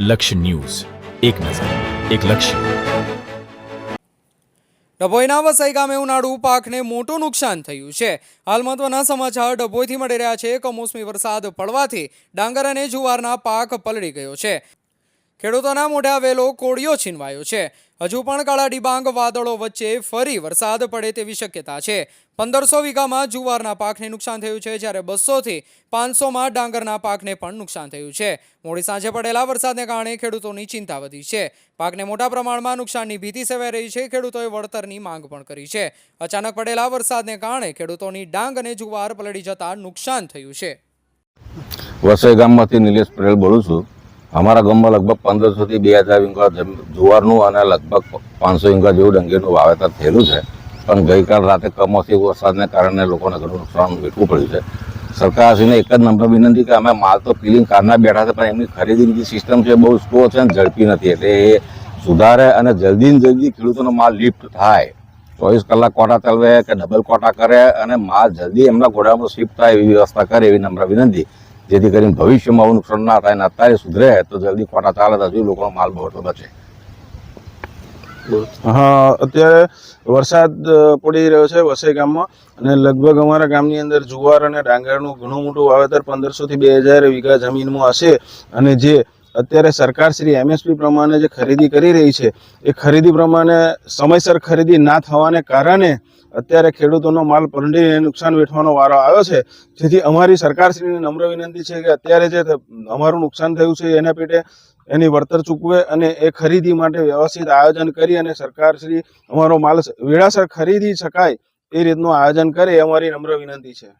લક્ષ્ય ન્યૂઝ, એક નજર, એક લક્ષ્ય. ડભોઈના વસઈ ગામે ઉનાળુ પાકને મોટું નુકસાન થયું છે. હાલ મહત્વના સમાચાર ડભોઈથી મળી રહ્યા છે. કમોસમી વરસાદ પડવાથી ડાંગર અને જુવારના પાક પલળી ગયો છે. ખેડૂતોના મોઢે આવેલો કોળિયો છીનવાયો છે. હજુ પણ કાળા ડિબાંગ વાદળો વચ્ચે ફરી વરસાદ પડે તેવી શક્યતા છે. 1500 વીઘામાં જુવારના પાકને નુકસાન થયું છે, જ્યારે 200 થી 500માં ડાંગરના પાકને પણ નુકસાન થયું છે. મોડી સાંજે પડેલા વરસાદને કારણે ખેડૂતોની ચિંતા વધી છે. પાકને મોટા પ્રમાણમાં નુકસાનની ભીતિ સેવાઈ રહી છે. ખેડૂતોએ વળતરની માંગ પણ કરી છે. અચાનક પડેલા વરસાદને કારણે ખેડૂતોની ડાંગ અને જુવાર પલળી જતા નુકસાન થયું છે. વસઈ ગામમાંથી નિલેશ પટેલ બોલું છું. અમારા ગામમાં લગભગ 1500 થી 2000 વીઘા જુવારનું અને લગભગ 500 વીઘા જેવું ડાંગરનું વાવેતર થયેલું છે. પણ ગઈકાલ રાતે કમોસમી વરસાદને કારણે લોકોને ઘણું નુકસાન વેઠવું પડ્યું છે. સરકારશ્રીને એક જ નમ્ર વિનંતી કે અમે માલ તો પિલિંગ કારના બેઠા છે, પણ એમની ખરીદીની જે સિસ્ટમ છે બહુ સ્લો છે અને ઝડપી નથી. એટલે એ સુધારે અને જલ્દી ખેડૂતોનો માલ લિફ્ટ થાય, 24 કલાક કોટા ચાલવે કે ડબલ કોટા કરે અને માલ જલ્દી એમના ગોડાઉનમાં શિફ્ટ થાય એવી વ્યવસ્થા કરે એવી નમ્ર વિનંતી, જેથી કરીને ભવિષ્યમાં આવું નુકસાન ના થાય. અને અત્યારે સુધરે તો જલ્દી કોટા ચાલે તો હજુ લોકોનો માલ બહુ બચે. હા, અત્યારે વરસાદ પડી રહ્યો છે વસઈ ગામમાં અને લગભગ અમારા ગામની અંદર જુવાર અને ડાંગરનું ઘણું મોટું વાવેતર 1500 થી 2000 વીઘા જમીનમાં હશે. અને જે અત્યારે સરકાર શ્રી MSP પ્રમાણે જે ખરીદી કરી રહી છે એ ખરીદી પ્રમાણે સમયસર ખરીદી ના થવાને કારણે અત્યારે ખેડૂતોનો માલ પલળીને નુકસાન વેઠવાનો વારો આવ્યો છે. જેથી અમારી સરકારશ્રીની નમ્ર વિનંતી છે કે અત્યારે જે અમારું નુકસાન થયું છે એના પેટે એની વળતર ચૂકવે અને એ ખરીદી માટે વ્યવસ્થિત આયોજન કરી અને સરકારશ્રી અમારો માલ વેળાસર ખરીદી શકાય એ રીતનું આયોજન કરે એ અમારી નમ્ર વિનંતી છે.